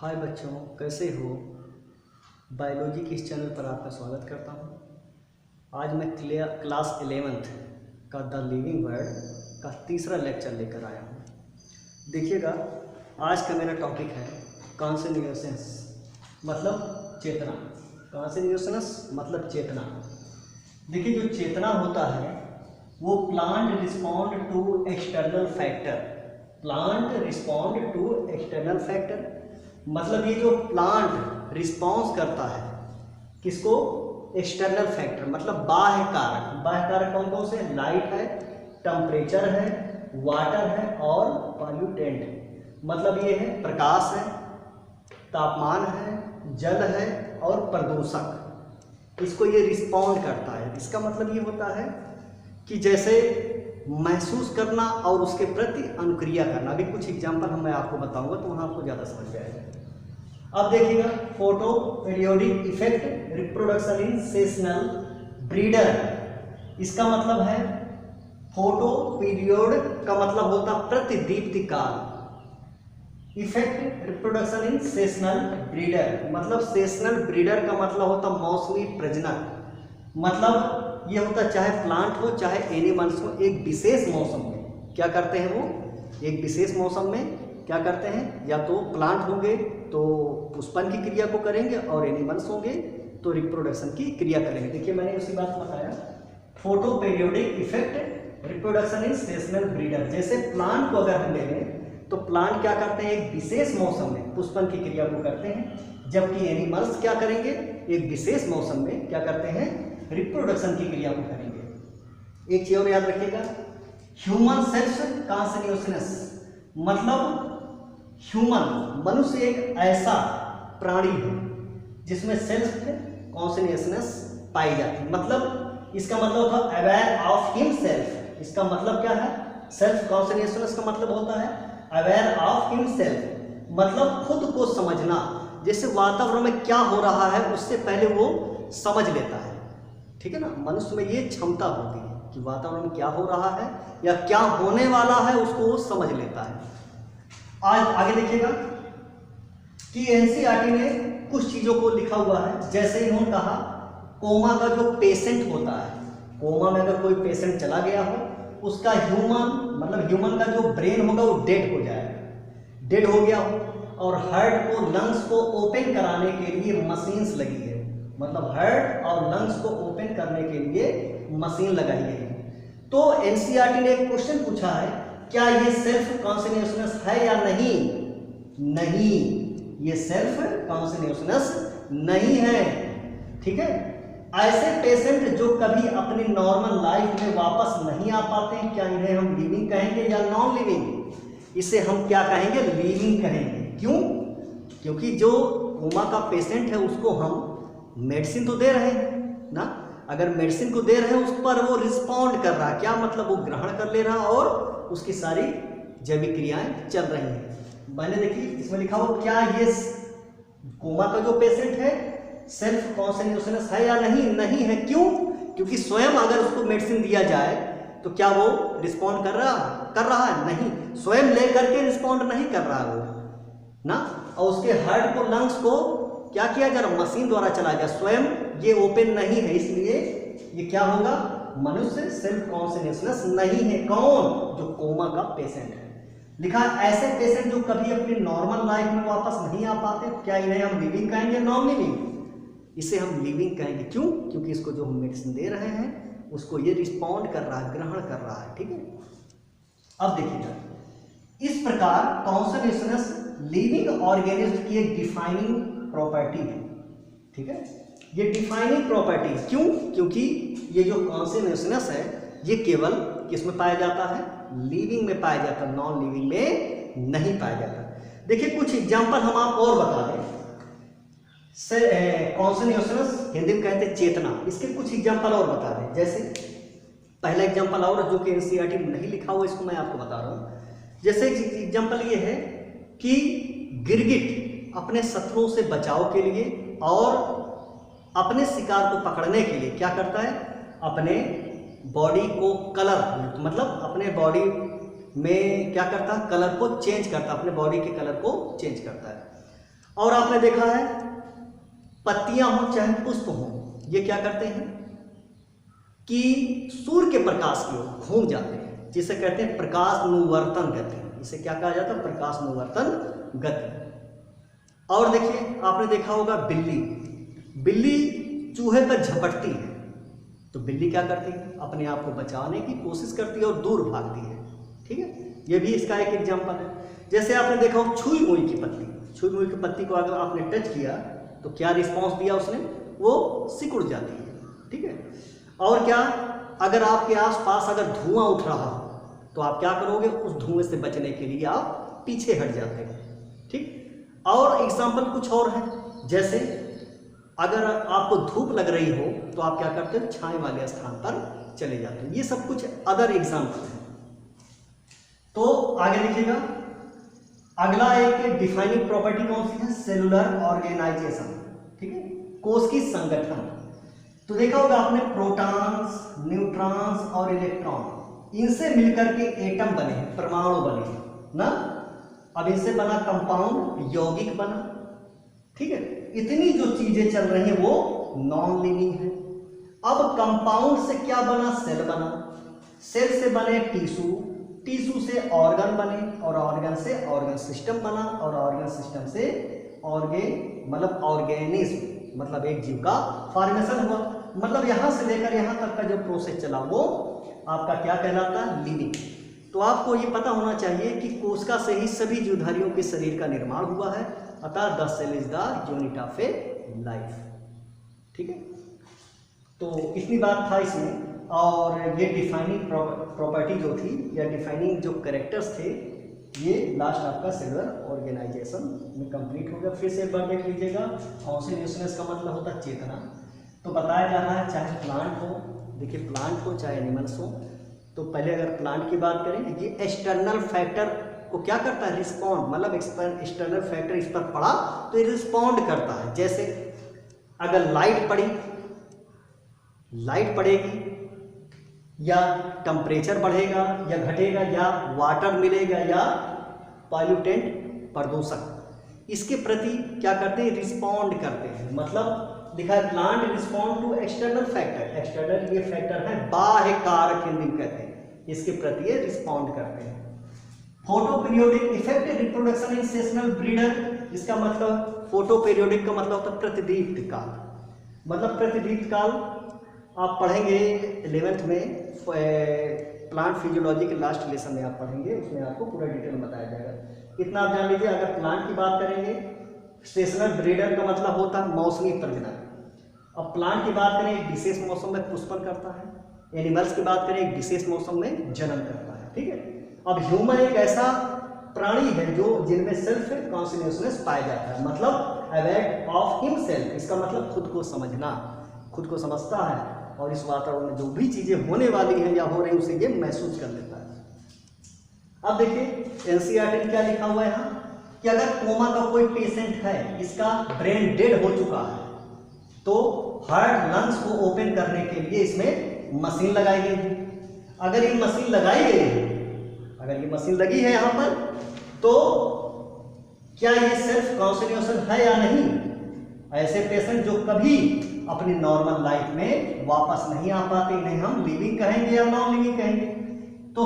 हाय बच्चों, कैसे हो। बायोलॉजी के इस चैनल पर आपका स्वागत करता हूँ। आज मैं क्लास 11th का द लिविंग वर्ल्ड का तीसरा लेक्चर लेकर आया हूँ। देखिएगा, आज का मेरा टॉपिक है कॉन्शियसनेस मतलब चेतना। कॉन्शियसनेस मतलब चेतना। देखिए, जो चेतना होता है वो plant respond to external factor. Plant respond to external factor मतलब ये जो प्लांट रिस्पॉन्स करता है किसको? एक्सटर्नल फैक्टर मतलब बाह्य कारक। बाह्य कारक कौन कौन से? लाइट है, टेम्परेचर है, वाटर है और पॉल्यूटेंट मतलब ये है प्रकाश है, तापमान है, जल है और प्रदूषक। इसको ये रिस्पॉन्ड करता है। इसका मतलब ये होता है कि जैसे महसूस करना और उसके प्रति अनुक्रिया करना। अभी कुछ एग्जांपल मैं आपको बताऊंगा तो वहाँ आपको ज़्यादा समझ में आएगा। अब देखिएगा, photo periodic effect reproduction in sessional breeder. इसका मतलब है फोटो पीरियड का मतलब होता प्रतिदीप्ति काल। Effect reproduction in sessional breeder मतलब सेशनल ब्रीडर का मतलब होता मौसमी प्रजनन। मतलब ये होता चाहे प्लांट हो चाहे एनिमल्स हो, एक विशेष मौसम में क्या करते हैं वो? एक विशेष मौसम में क्या करते हैं? या तो प्लांट होंगे तो पुष्पन की क्रिया को करेंगे और एनिमल्स होंगे तो रिप्रोडक्शन की क्रिया करेंगे। देखिए, मैंने उसी बात बताया, photo periodic effect reproduction in sessional breeder. जैसे प्लांट को अगर हम ले लें तो प्लांट क्या करते हैं? एक विशेष मौसम में पुष्पन की क्रिया को करते हैं, जबकि एनिमल्स क्या करेंगे? एक विशेष मौसम में क्या करते हैं? रिप्रोडक्शन की क्रिया को करेंगे। एक चीज और याद रखिएगा, ह्यूमन सेल्फ कॉन्शियसनेस मतलब ह्यूमन मनुष्य एक ऐसा प्राणी है जिसमें सेल्फ कॉन्शियसनेस पाई जाती है। मतलब इसका मतलब होता है अवेयर ऑफ हिमसेल्फ। इसका मतलब क्या है? सेल्फ कॉन्शियसनेस का मतलब होता है अवेयर ऑफ हिमसेल्फ मतलब खुद को समझना। जैसे वातावरण में क्या हो रहा है उससे पहले वो समझ लेता है। ठीक है ना? मनुष्य में ये क्षमता होती है कि वातावरण में क्या हो रहा है या क्या होने वाला है उसको वो समझ लेता है। आज आगे देखिएगा कि एनसीईआरटी ने कुछ चीजों को लिखा हुआ है। जैसे इन्होंने कहा कोमा का जो पेशेंट होता है, कोमा में अगर कोई पेशेंट चला गया हो उसका ह्यूमन का जो ब्रेन होगा वो डेड हो जाएगा। डेड हो गया हो और हार्ट को लंग्स को ओपन कराने के लिए मशीन्स लगी है। मतलब हार्ट और लंग्स को ओपन करने के लिए मशीन लगाई गई है। तो एनसीईआरटी ने एक क्वेश्चन पूछा है, क्या ये सेल्फ कॉन्शियसनेस है या नहीं? नहीं, ये सेल्फ कॉन्शियसनेस नहीं है। ठीक है? ऐसे पेशेंट जो कभी अपनी नॉर्मल लाइफ में वापस नहीं आ पाते हैं, क्या इन्हें हम लिविंग कहेंगे या नॉन लिविंग? इसे हम क्या कहेंगे? लिविंग कहेंगे। क्यों? क्योंकि जो कोमा का पेशेंट है उसको हम मेडिसिन तो दे रहे हैं ना। अगर मेडिसिन को दे रहे हैं उस पर वो रिस्पॉन्ड कर रहा है। क्या मतलब? वो ग्रहण कर ले रहा है और उसकी सारी जैविक क्रियाएं चल रही हैं। मैंने देखिए इसमें लिखा हो, क्या ये कोमा का जो पेशेंट है सेल्फ कॉन्शियसनेस है या नहीं? नहीं है। क्यों? क्योंकि स्वयं अगर उसको मेडिसिन दिया जाए तो क्या वो रिस्पॉन्ड कर रहा है? नहीं, स्वयं लेकर के रिस्पॉन्ड नहीं कर रहा है वो ना। और उसके हार्ट को लंग्स को क्या किया जा रहा? मशीन द्वारा चलाया जा। स्वयं ये ओपन नहीं है, इसलिए ये क्या होगा? मनुष्य सेल्फ कॉन्शियसनेस नहीं है। कौन? जो कोमा का पेशेंट है। लिखा ऐसे पेशेंट जो कभी अपनी नॉर्मल लाइफ में वापस नहीं आ पाते, क्या इन्हें हम लिविंग कहेंगे नॉन लिविंग? इसे हम लिविंग कहेंगे। क्यों? क्योंकि इसको जो हम मेडिसिन दे रहे हैं उसको ये रिस्पॉन्ड कर रहा है, ग्रहण कर रहा है। ठीक है? अब देखिएगा, इस प्रकार कॉन्शियसनेस लिविंग ऑर्गेनिज्म की एक डिफाइनिंग प्रॉपर्टी है। ठीक है? ये डिफाइनिंग प्रॉपर्टी है। क्यों? क्योंकि ये जो कॉन्शियसनेस है ये केवल किस में पाया जाता है? लिविंग में पाया जाता है, नॉन लिविंग में नहीं पाया जाता। देखिए, कुछ एग्जांपल हम आप और बता दें। कॉन्शियसनेस हिंदी में कहते हैं चेतना। इसके कुछ एग्जांपल और बता दें। जैसे पहला एग्जांपल और जो कि एनसीईआरटी में नहीं लिखा हुआ, इसको मैं आपको बता रहा हूँ। जैसे एग्जांपल ये है कि गिरगिट अपने शत्रुओं से बचाव के लिए और अपने शिकार को पकड़ने के लिए क्या करता है? अपने बॉडी को कलर मतलब अपने बॉडी में क्या करता है? कलर को चेंज करता है, अपने बॉडी के कलर को चेंज करता है। और आपने देखा है पत्तियां हो चाहे पुष्प हो, ये क्या करते हैं कि सूर्य के प्रकाश की ओर घूम जाते हैं, जिसे कहते हैं प्रकाशानुवर्तन गति। इसे क्या कहा जाता है? प्रकाशानुवर्तन गति। और देखिए आपने देखा होगा बिल्ली चूहे पर झपटती है, तो बिल्ली क्या करती है? अपने आप को बचाने की कोशिश करती है और दूर भागती है। ठीक है, ये भी इसका एक एग्जाम्पल है। जैसे आपने देखा हो छुई मुई की पत्ती को अगर आपने टच किया तो क्या रिस्पॉन्स दिया उसने? वो सिकुड़ जाती है। ठीक है, और क्या, अगर आपके आसपास अगर धुआं उठ रहा हो तो आप क्या करोगे? उस धुएं से बचने के लिए आप पीछे हट जाते हैं। ठीक, और एग्जाम्पल कुछ और है, जैसे अगर आपको धूप लग रही हो तो आप क्या करते हो? छाए वाले स्थान पर चले जाते हो। ये सब कुछ अदर एग्जाम्पल है। तो आगे देखिएगा, अगला एक डिफाइनिंग प्रॉपर्टी कौन सी है? Cellular organisation. ठीक है, कोश की संगठन। तो देखा होगा आपने प्रोटॉन्स, न्यूट्रॉन्स और इलेक्ट्रॉन, इनसे मिलकर के एटम बने हैं, परमाणु बने हैं ना। अब इनसे बना कंपाउंड, यौगिक बना। ठीक है, इतनी जो चीजें चल रही हैं वो नॉन लिविंग है। अब कंपाउंड से क्या बना? सेल बना। सेल से बने टिश्यू से ऑर्गन बने, और ऑर्गन से ऑर्गन सिस्टम बना, और ऑर्गन सिस्टम से ऑर्गेनिज्म, मतलब एक जीव का फॉर्मेशन हुआ। मतलब यहां से लेकर यहां तक का जो प्रोसेस चला वो आपका क्या कहलाता है? लिविंग। तो आपको ये पता होना चाहिए कि कोशिका से ही सभी जीवधारियों के शरीर का निर्माण हुआ है, अतः the cell is the unit of a life. ठीक है, तो इतनी बात था इसमें। और ये डिफाइनिंग प्रॉपर्टी जो थी या डिफाइनिंग जो कैरेक्टर्स थे, ये लास्ट आपका सेलुलर ऑर्गेनाइजेशन में कंप्लीट हो गया। फिर से एक बार देख लीजिएगा, कॉन्शियसनेस का मतलब होता है चेतना। तो बताया जा रहा है चाहे प्लांट हो, देखिए प्लांट हो चाहे एनिमल्स हो, तो पहले अगर प्लांट की बात करें, ये एक्सटर्नल फैक्टर को क्या करता है? रिस्पॉन्ड, मतलब एक्सटर्नल फैक्टर इस पर पड़ा तो ये रिस्पॉन्ड करता है। जैसे अगर लाइट पड़ेगी या टेम्परेचर बढ़ेगा या घटेगा, या वाटर मिलेगा या पॉल्यूटेंट, प्रदूषक, इसके प्रति क्या करते हैं? रिस्पॉन्ड करते हैं। मतलब लिखा है plant respond to external factor. External ये फैक्टर है बाह्य कारक हिंदी में कहते हैं, इसके प्रति ये रिस्पॉन्ड करते हैं। Photo periodic effect reproduction in sessional breeder, इसका मतलब फोटो पीरियोडिक का मतलब होता है प्रतिदीप्त काल। मतलब प्रतिदीप्त काल आप पढ़ेंगे 11th में, प्लांट फिजियोलॉजी के लास्ट लेसन में आप पढ़ेंगे, उसमें आपको पूरा डिटेल बताया जाएगा। इतना आप जान लीजिए। अगर प्लांट की बात करेंगे, सेशनल ब्रीडर का मतलब होता है मौसमी प्रजनन। अब प्लांट की बात करें, एक विशेष मौसम में पुष्पन करता है। एनिमल्स की बात करें, एक विशेष मौसम में जन्म करता है। ठीक है, अब ह्यूमन एक ऐसा प्राणी है जो जिनमें सेल्फ कॉन्शियसनेस पाया जाता है, मतलब अवेयर ऑफ हिमसेल्फ। इसका मतलब खुद को समझना, खुद को समझता है और इस वातावरण में जो भी चीजें होने वाली हैं या हो रही हैं उसे ये महसूस कर लेता है। अब देखिए एनसीईआरटी में क्या लिखा हुआ है यहाँ कि अगर कोमा का कोई पेशेंट है, इसका ब्रेन डेड हो चुका है, तो हार्ट लंग्स को ओपन करने के लिए इसमें मशीन लगाई गई है। अगर ये मशीन लगाई गई है, अगर ये मशीन लगी है यहाँ पर, तो क्या ये सेल्फ कॉन्शियसन है या नहीं? ऐसे पेशेंट जो कभी अपनी नॉर्मल लाइफ में वापस नहीं आ पाते, इन्हें हम लिविंग कहेंगे या नॉन लिविंग कहेंगे। तो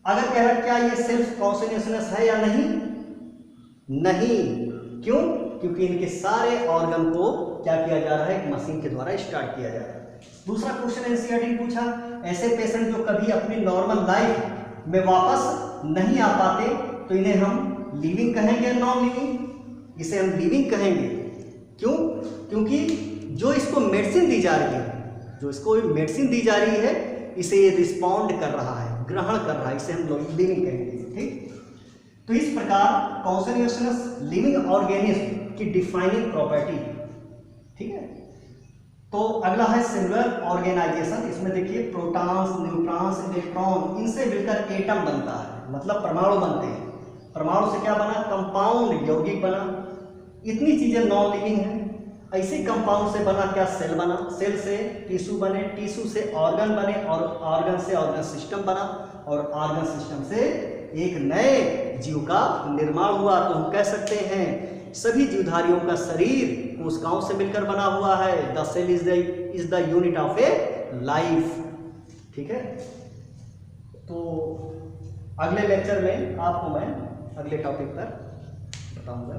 अगर कह रहा क्या ये सेल्फ कॉन्शियसनेस है या नहीं? नहीं। क्यों? क्योंकि इनके सारे ऑर्गन को क्या किया जा रहा है? एक मशीन के द्वारा स्टार्ट किया जा रहा है। दूसरा क्वेश्चन एनसीईआरटी ने पूछा, ऐसे पेशेंट जो कभी अपनी नॉर्मल लाइफ में वापस नहीं आ पाते, तो इन्हें हम लिविंग कहेंगे या नॉन लिविंग? इसे हम लिविंग कहेंगे। क्यों? क्योंकि जो इसको मेडिसिन दी जा रही है, जो इसको मेडिसिन दी जा रही है, इसे ये रिस्पॉन्ड कर रहा है, ग्रहण कर रहा है, इसे हम लिविंग कहेंगे। ठीक, तो इस प्रकार कॉन्शियसनेस लिविंग ऑर्गेनिज्म की डिफाइनिंग प्रॉपर्टी। ठीक है, तो अगला है सेलुलर ऑर्गेनाइजेशन। इसमें देखिए प्रोटॉन्स, न्यूट्रॉन्स, इलेक्ट्रॉन, इनसे मिलकर एटम बनता है, मतलब परमाणु बनते हैं। परमाणु से क्या बना? कंपाउंड, यौगिक बना। इतनी चीजें नॉन लिविंग हैं। ऐसे कंपाउंड से बना क्या? सेल बना। सेल से टिश्यू बने, टिश्यू से ऑर्गन बने, और ऑर्गन से ऑर्गन सिस्टम बना, और ऑर्गन सिस्टम से एक नए जीव का निर्माण हुआ। तो हम कह सकते हैं सभी जीवधारियों का शरीर कोशिकाओं से मिलकर बना हुआ है। The cell is the unit of a life. ठीक है, तो अगले लेक्चर में आपको मैं अगले टॉपिक पर बताऊंगा।